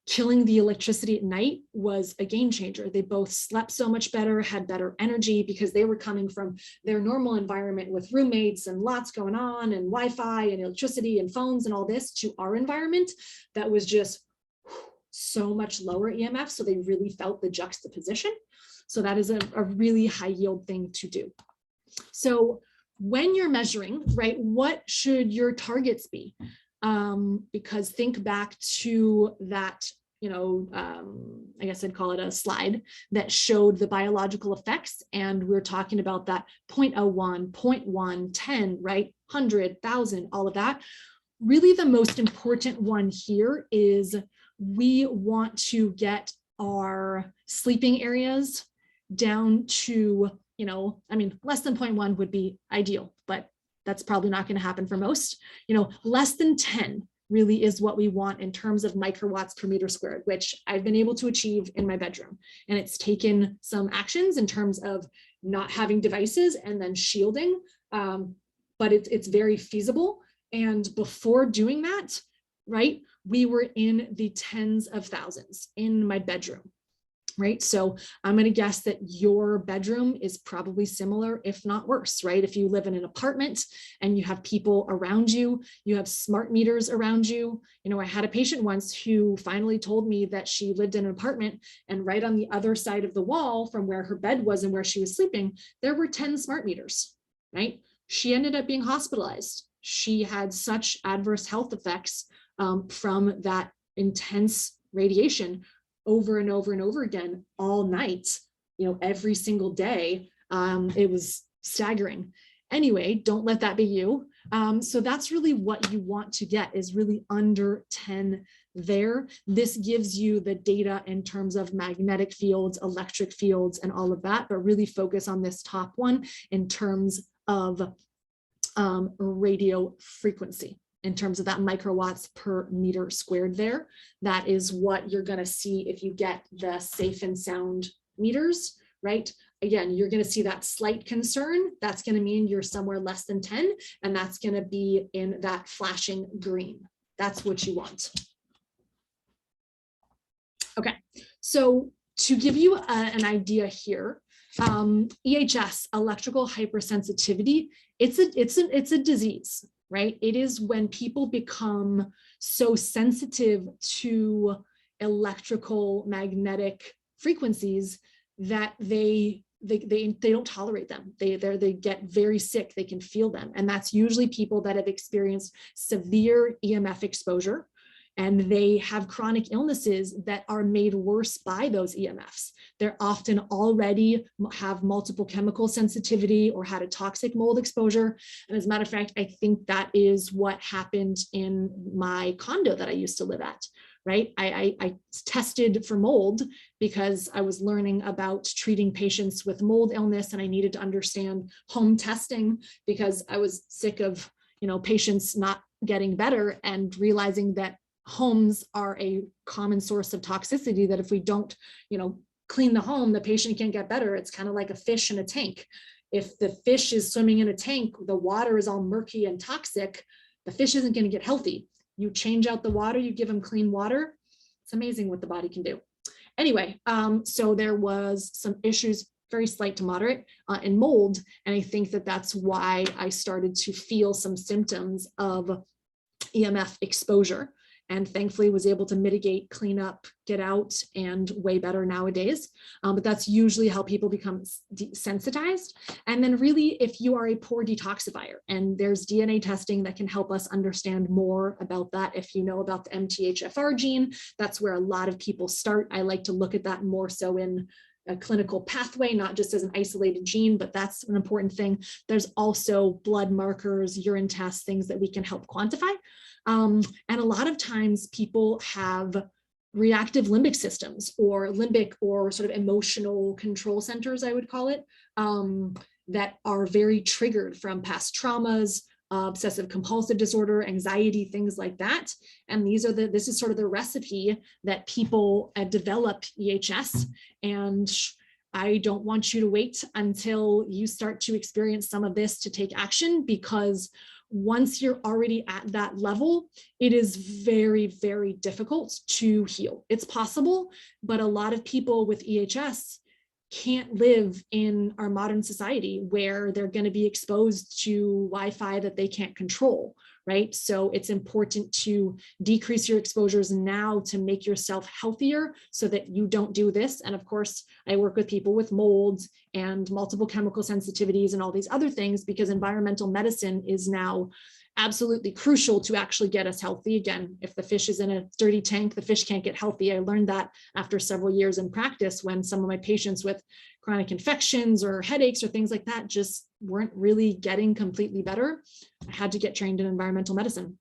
killing the electricity at night was a game changer. They both slept so much better, had better energy, because they were coming from their normal environment with roommates and lots going on and Wi-Fi and electricity and phones and all this, to our environment that was just so much lower EMF. So they really felt the juxtaposition. So that is a really high yield thing to do. So when you're measuring, right, what should your targets be? Because think back to that, I guess I'd call it a slide that showed the biological effects. And we're talking about that 0.01, 0.1, 10, right? 100, 1,000, all of that. Really, the most important one here is we want to get our sleeping areas down to, less than 0.1 would be ideal, but that's probably not going to happen for most. Less than 10 really is what we want in terms of microwatts per meter squared, which I've been able to achieve in my bedroom. And it's taken some actions in terms of not having devices and then shielding, but it's very feasible. And before doing that, right, we were in the tens of thousands in my bedroom. Right. So I'm going to guess that your bedroom is probably similar, if not worse, right? If you live in an apartment and you have people around you, you have smart meters around you. I had a patient once who finally told me that she lived in an apartment, and right on the other side of the wall from where her bed was and where she was sleeping, there were 10 smart meters, right? She ended up being hospitalized. She had such adverse health effects from that intense radiation over and over and over again all night, every single day. It was staggering. Anyway, don't let that be you. So that's really what you want to get, is really under 10 there. This gives you the data in terms of magnetic fields, electric fields, and all of that, but really focus on this top one in terms of radio frequency. In terms of that microwatts per meter squared there. That is what you're going to see if you get the safe and sound meters, right? Again, you're going to see that slight concern. That's going to mean you're somewhere less than 10, and that's going to be in that flashing green. That's what you want. Okay, so to give you an idea here, EHS, electrical hypersensitivity, it's a disease. Right? It is when people become so sensitive to electrical magnetic frequencies that they don't tolerate them. They get very sick. They can feel them. And that's usually people that have experienced severe EMF exposure. and they have chronic illnesses that are made worse by those EMFs. They're often already have multiple chemical sensitivity or had a toxic mold exposure. And as a matter of fact, I think that is what happened in my condo that I used to live at, right? I tested for mold because I was learning about treating patients with mold illness, and I needed to understand home testing because I was sick of, patients not getting better, and realizing that homes are a common source of toxicity, that if we don't, clean the home, the patient can't get better. It's kind of like a fish in a tank. If the fish is swimming in a tank, the water is all murky and toxic, the fish isn't going to get healthy. You change out the water, you give them clean water. It's amazing what the body can do. Anyway, so there was some issues, very slight to moderate, in mold. And I think that that's why I started to feel some symptoms of EMF exposure, and thankfully was able to mitigate, clean up, get out, and way better nowadays. But that's usually how people become desensitized. And then really, if you are a poor detoxifier, and there's DNA testing that can help us understand more about that. If you know about the MTHFR gene, that's where a lot of people start. I like to look at that more so in a clinical pathway, not just as an isolated gene, but that's an important thing. There's also blood markers, urine tests, things that we can help quantify. And a lot of times people have reactive limbic systems, or limbic, or sort of emotional control centers, I would call it, that are very triggered from past traumas, obsessive compulsive disorder, anxiety, things like that. And this is sort of the recipe that people develop EHS. And I don't want you to wait until you start to experience some of this to take action, because once you're already at that level, it is very, very difficult to heal. It's possible, but a lot of people with EHS can't live in our modern society where they're going to be exposed to Wi-Fi that they can't control, right? So it's important to decrease your exposures now to make yourself healthier so that you don't do this. And of course, I work with people with mold and multiple chemical sensitivities and all these other things, because environmental medicine is now absolutely crucial to actually get us healthy. Again, if the fish is in a dirty tank, the fish can't get healthy. I learned that after several years in practice, when some of my patients with chronic infections or headaches or things like that just weren't really getting completely better. I had to get trained in environmental medicine.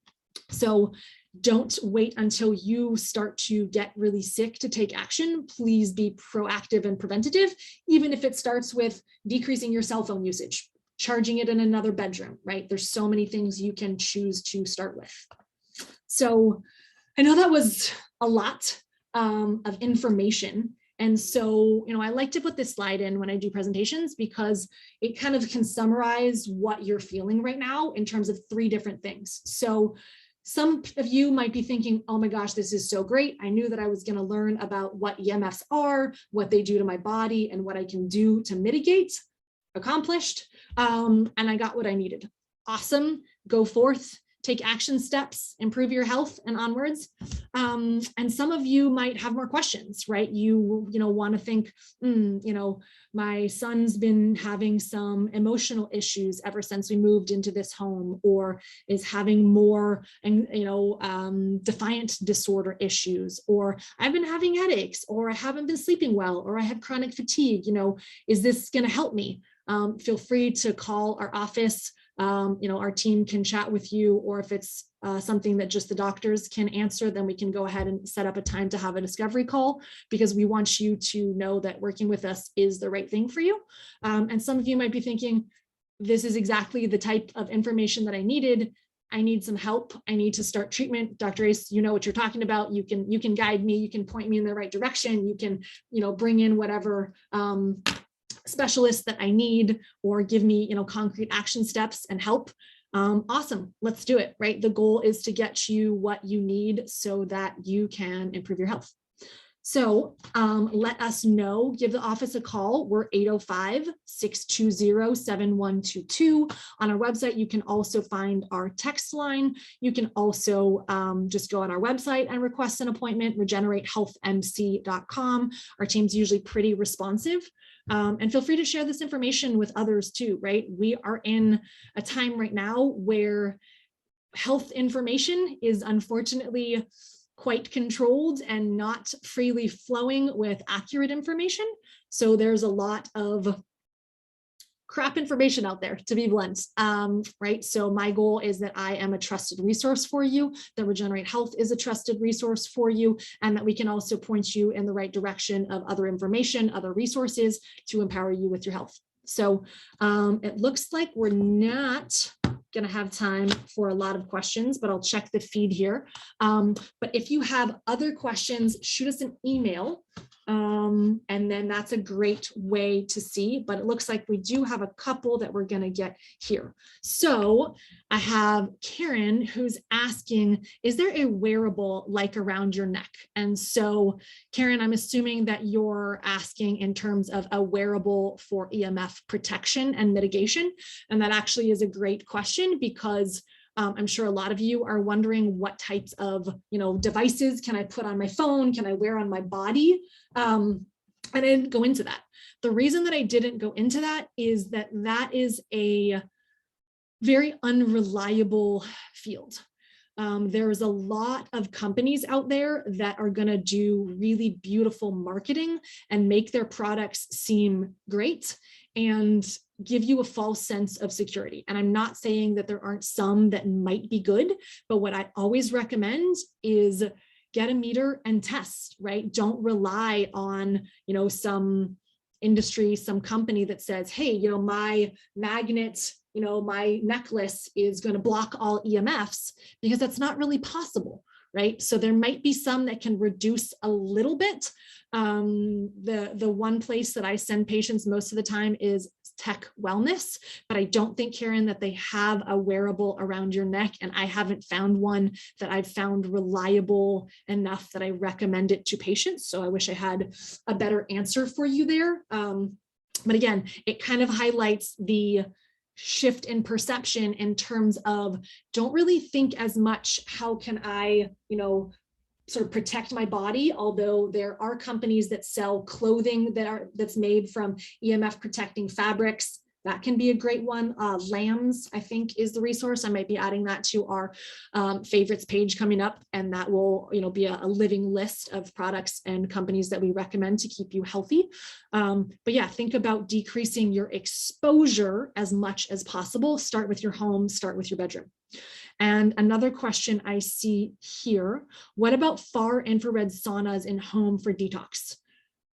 So don't wait until you start to get really sick to take action. Please be proactive and preventative, even if it starts with decreasing your cell phone usage, charging it in another bedroom, right? There's so many things you can choose to start with. So I know that was a lot of information. And so, I like to put this slide in when I do presentations, because it kind of can summarize what you're feeling right now in terms of 3 different things. So some of you might be thinking, oh my gosh, this is so great. I knew that I was going to learn about what EMFs are, what they do to my body, and what I can do to mitigate. Accomplished. And I got what I needed. Awesome. Go forth, take action steps, improve your health, and onwards. And some of you might have more questions, right? You want to think, my son's been having some emotional issues ever since we moved into this home, or is having more, defiant disorder issues, or I've been having headaches, or I haven't been sleeping well, or I have chronic fatigue. Is this going to help me? Feel free to call our office. Our team can chat with you, or if it's something that just the doctors can answer, then we can go ahead and set up a time to have a discovery call, because we want you to know that working with us is the right thing for you. And some of you might be thinking, this is exactly the type of information that I needed. I need some help. I need to start treatment. Dr. Ace, you know what you're talking about. You can guide me. You can point me in the right direction. You can, bring in whatever specialists that I need, or give me, concrete action steps and help. Awesome. Let's do it, right? The goal is to get you what you need so that you can improve your health. So let us know, give the office a call. We're 805-620-7122. On our website, you can also find our text line. You can also just go on our website and request an appointment, regeneratehealthmc.com. Our team's usually pretty responsive. And feel free to share this information with others too, right? We are in a time right now where health information is unfortunately quite controlled and not freely flowing with accurate information. So there's a lot of crap information out there, to be blunt, right? So my goal is that I am a trusted resource for you, that Regenerate Health is a trusted resource for you, and that we can also point you in the right direction of other information, other resources to empower you with your health. So it looks like we're not going to have time for a lot of questions, but I'll check the feed here. But if you have other questions, shoot us an email. And then that's a great way to see, but it looks like we do have a couple that we're going to get here. So I have Karen who's asking, is there a wearable like around your neck? And so Karen, I'm assuming that you're asking in terms of a wearable for EMF protection and mitigation. And that actually is a great question because I'm sure a lot of you are wondering what types of, devices can I put on my phone? Can I wear on my body? I didn't go into that. The reason that I didn't go into that is that that is a very unreliable field. There's a lot of companies out there that are going to do really beautiful marketing and make their products seem great and give you a false sense of security. And I'm not saying that there aren't some that might be good, but what I always recommend is get a meter and test, right? Don't rely on, some industry, some company that says, hey, my magnet, my necklace is going to block all EMFs, because that's not really possible, right? So there might be some that can reduce a little bit. The one place that I send patients most of the time is Tech Wellness, but I don't think, Karen, that they have a wearable around your neck, and I haven't found one that I've found reliable enough that I recommend it to patients. So I wish I had a better answer for you there. But again, it kind of highlights the shift in perception in terms of don't really think as much, how can I, sort of protect my body, although there are companies that sell clothing that's made from EMF protecting fabrics. That can be a great one. Lambs, I think, is the resource. I might be adding that to our favorites page coming up, and that will, be a living list of products and companies that we recommend to keep you healthy. But yeah, think about decreasing your exposure as much as possible. Start with your home, start with your bedroom. And another question I see here, what about far infrared saunas in home for detox?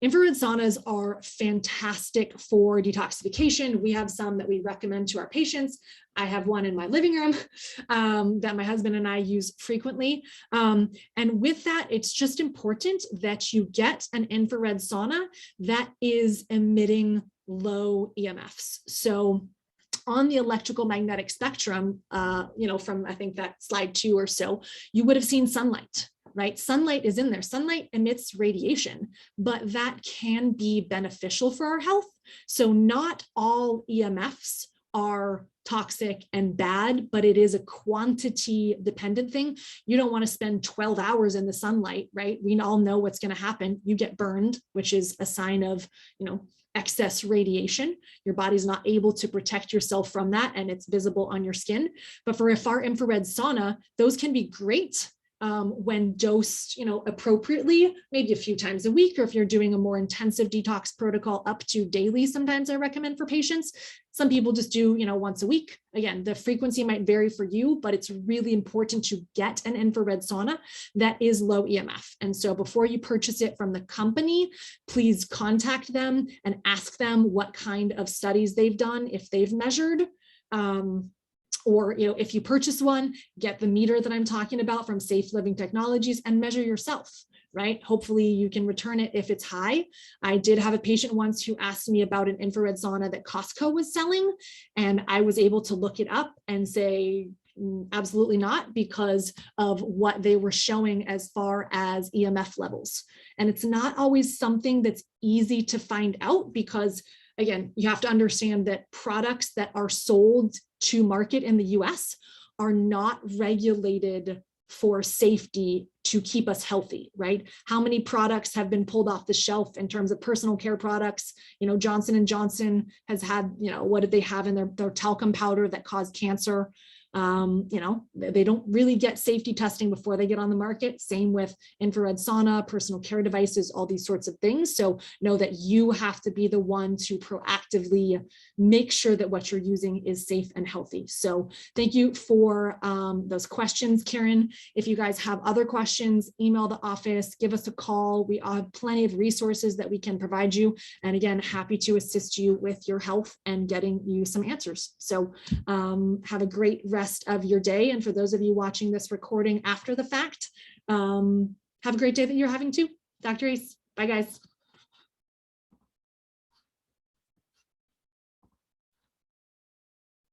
Infrared saunas are fantastic for detoxification. We have some that we recommend to our patients. I have one in my living room that my husband and I use frequently. And with that, it's just important that you get an infrared sauna that is emitting low EMFs. So on the electrical magnetic spectrum, from I think that slide 2 or so, you would have seen sunlight, right? Sunlight is in there. Sunlight emits radiation, but that can be beneficial for our health. So not all EMFs are toxic and bad, but it is a quantity dependent thing. You don't want to spend 12 hours in the sunlight, right? We all know what's going to happen. You get burned, which is a sign of, excess radiation. Your body's not able to protect yourself from that, and it's visible on your skin. But for a far infrared sauna, those can be great when dosed, appropriately, maybe a few times a week, or if you're doing a more intensive detox protocol up to daily, sometimes I recommend for patients. Some people just do, once a week. Again, the frequency might vary for you, but it's really important to get an infrared sauna that is low EMF. And so before you purchase it from the company, please contact them and ask them what kind of studies they've done, if they've measured. Or, if you purchase one, get the meter that I'm talking about from Safe Living Technologies and measure yourself, right? Hopefully you can return it if it's high. I did have a patient once who asked me about an infrared sauna that Costco was selling, and I was able to look it up and say, absolutely not, because of what they were showing as far as EMF levels. And it's not always something that's easy to find out, because again, you have to understand that products that are sold to market in the US are not regulated for safety to keep us healthy, right? How many products have been pulled off the shelf in terms of personal care products? Johnson & Johnson has had, what did they have in their talcum powder that caused cancer? You know, they don't really get safety testing before they get on the market. Same with infrared sauna, personal care devices, all these sorts of things. So know that you have to be the one to proactively make sure that what you're using is safe and healthy. So thank you for those questions, Karen. If you guys have other questions, email the office, give us a call. We have plenty of resources that we can provide you. And again, happy to assist you with your health and getting you some answers. So have a great rest of your day. And for those of you watching this recording after the fact, have a great day that you're having too. Dr. Ace, bye guys.